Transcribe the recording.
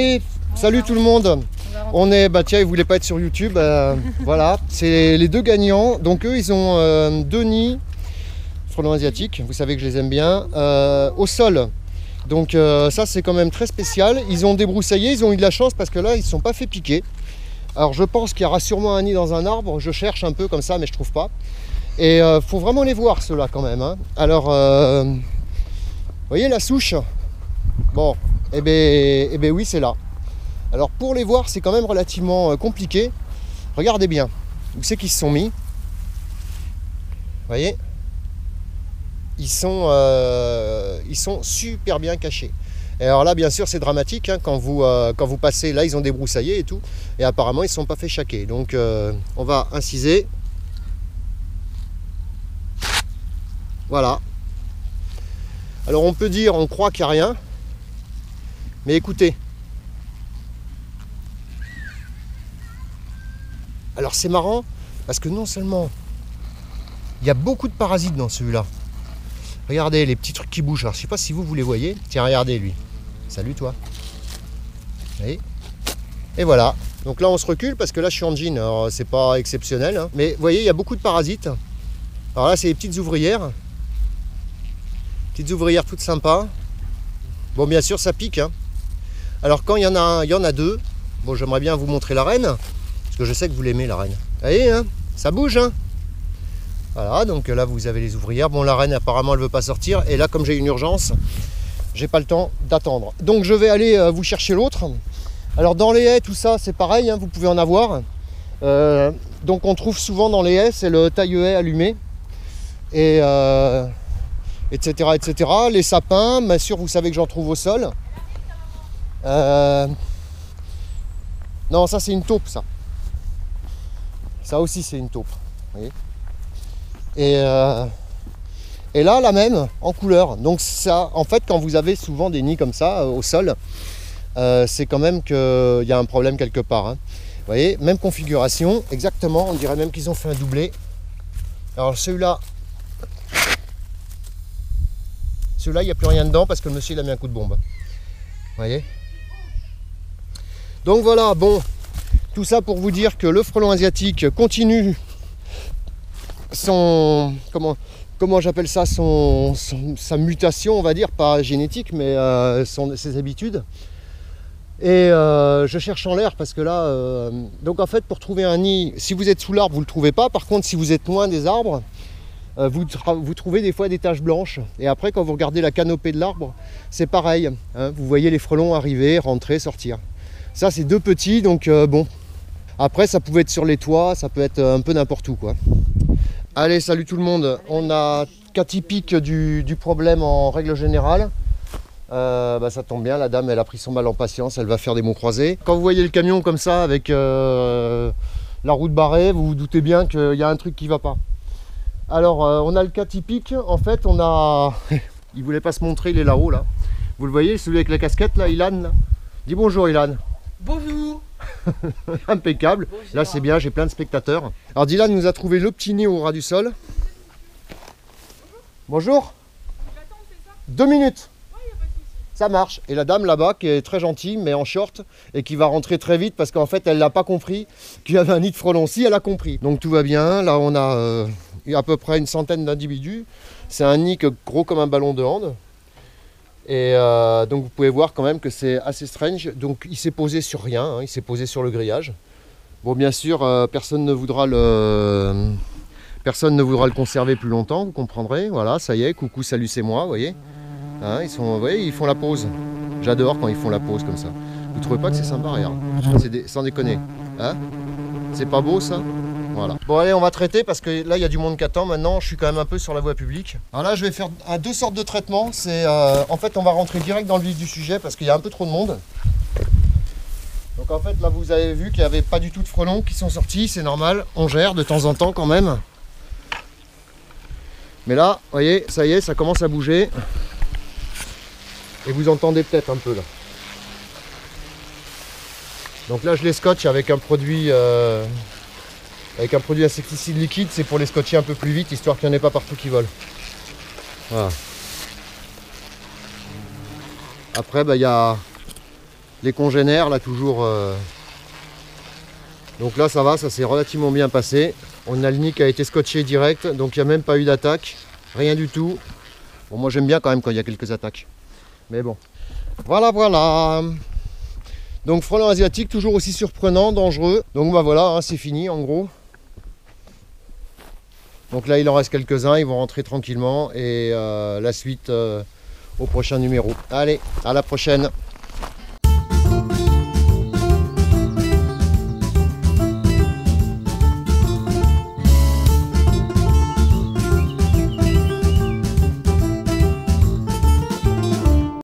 Allez, salut tout le monde. On est, bah tiens, ils voulaient pas être sur YouTube. Voilà, c'est les deux gagnants. Donc eux, ils ont deux nids frelons asiatiques. Vous savez que je les aime bien. Au sol. Donc ça, c'est quand même très spécial. Ils ont débroussaillé, ils ont eu de la chance parce que là, ils ne se sont pas fait piquer. Alors je pense qu'il y aura sûrement un nid dans un arbre. Je cherche un peu comme ça, mais je trouve pas. Et faut vraiment les voir ceux-là quand même. Hein. Alors, vous voyez la souche? Bon, eh ben oui, c'est là. Alors pour les voir, c'est quand même relativement compliqué. Regardez bien, où c'est qu'ils se sont mis. Vous voyez, ils sont super bien cachés. Et alors là, bien sûr, c'est dramatique hein, quand vous passez. Là, ils ont débroussaillé et tout. Et apparemment, ils ne se sont pas fait chaquer. Donc, on va inciser. Voilà. Alors, on peut dire, on croit qu'il n'y a rien. Mais écoutez. Alors, c'est marrant parce que non seulement il y a beaucoup de parasites dans celui-là. Regardez les petits trucs qui bougent. Alors, je ne sais pas si vous les voyez. Tiens, regardez lui. Salut toi. Vous voyez ? Et voilà. Donc là, on se recule parce que là, je suis en jean. Alors, c'est pas exceptionnel. Hein. Mais vous voyez, il y a beaucoup de parasites. Alors là, c'est les petites ouvrières. Petites ouvrières toutes sympas. Bon, bien sûr, ça pique. Hein. Alors, quand il y en a deux. Bon, j'aimerais bien vous montrer la reine. Parce que je sais que vous l'aimez, la reine. Vous voyez, hein, ça bouge. Hein. Voilà, donc là, vous avez les ouvrières. Bon, la reine, apparemment, elle ne veut pas sortir. Et là, comme j'ai une urgence, j'ai pas le temps d'attendre. Donc, je vais aller vous chercher l'autre. Alors, dans les haies, tout ça, c'est pareil. Hein, vous pouvez en avoir. Donc, on trouve souvent dans les haies, c'est le taille-haie allumé. Et etc., etc. Les sapins, bien sûr, vous savez que j'en trouve au sol. Non, ça, c'est une taupe, ça. Ça aussi, c'est une taupe. Vous voyez ? Et là, la même, en couleur. Donc ça, en fait, quand vous avez souvent des nids comme ça, au sol, c'est quand même qu'il y a un problème quelque part. Hein. Vous voyez, même configuration, exactement, on dirait même qu'ils ont fait un doublé. Alors celui-là, il n'y a plus rien dedans parce que le monsieur, il a mis un coup de bombe. Vous voyez ? Donc voilà, bon, tout ça pour vous dire que le frelon asiatique continue son, comment j'appelle ça, sa mutation, on va dire, pas génétique, mais ses habitudes. Et je cherche en l'air parce que là, donc en fait, pour trouver un nid, si vous êtes sous l'arbre, vous ne le trouvez pas. Par contre, si vous êtes loin des arbres, vous trouvez des fois des taches blanches. Et après, quand vous regardez la canopée de l'arbre, c'est pareil. Hein, vous voyez les frelons arriver, rentrer, sortir. Ça, c'est deux petits, donc bon. Après, ça pouvait être sur les toits, ça peut être un peu n'importe où, quoi. Allez, salut tout le monde. On a cas typique du problème en règle générale. Ça tombe bien, la dame, elle a pris son mal en patience, elle va faire des mots croisés. Quand vous voyez le camion comme ça, avec la route barrée, vous vous doutez bien qu'il y a un truc qui ne va pas. Alors, on a le cas typique. En fait, on a... il ne voulait pas se montrer, il est là-haut, là. Vous le voyez, celui avec la casquette, là, Ilan. Là. Dis bonjour, Ilan. Bonjour. Impeccable. Bonjour. Là, c'est bien, j'ai plein de spectateurs. Alors, Dylan nous a trouvé le petit nid au ras du sol. Bonjour. 2 minutes. Ça marche. Et la dame là-bas qui est très gentille mais en short et qui va rentrer très vite parce qu'en fait elle n'a pas compris qu'il y avait un nid de frelons. Si, elle a compris. Donc tout va bien. Là on a à peu près une centaine d'individus. C'est un nid gros comme un ballon de hand. Et donc vous pouvez voir quand même que c'est assez strange. Donc il s'est posé sur rien, hein. Il s'est posé sur le grillage. Bon, bien sûr, personne ne voudra le conserver plus longtemps, vous comprendrez. Voilà, ça y est, coucou, salut, c'est moi, vous voyez. Hein, vous voyez, ils font la pause. J'adore quand ils font la pause comme ça. Vous trouvez pas que c'est sympa, regarde. Sans déconner. Hein, c'est pas beau ça? Voilà. Bon allez, on va traiter parce que là il y a du monde qui attend. Maintenant je suis quand même un peu sur la voie publique. Alors là je vais faire deux sortes de traitements. C'est en fait on va rentrer direct dans le vif du sujet parce qu'il y a un peu trop de monde. Donc en fait là vous avez vu qu'il n'y avait pas du tout de frelons qui sont sortis. C'est normal, on gère de temps en temps quand même. Mais là, vous voyez, ça y est, ça commence à bouger. Et vous entendez peut-être un peu là. Donc là je les scotche avec un produit insecticide liquide, c'est pour les scotcher un peu plus vite, histoire qu'il n'y en ait pas partout qui volent. Voilà. Après, il y a les congénères, là toujours. Donc là ça va, ça s'est relativement bien passé. On a le nid qui a été scotché direct, donc il n'y a même pas eu d'attaque, rien du tout. Bon, moi j'aime bien quand même quand il y a quelques attaques. Mais bon. Voilà, voilà. Donc frelon asiatique, toujours aussi surprenant, dangereux. Donc bah voilà, hein, c'est fini en gros. Donc là il en reste quelques-uns, ils vont rentrer tranquillement. Et la suite au prochain numéro. Allez, à la prochaine.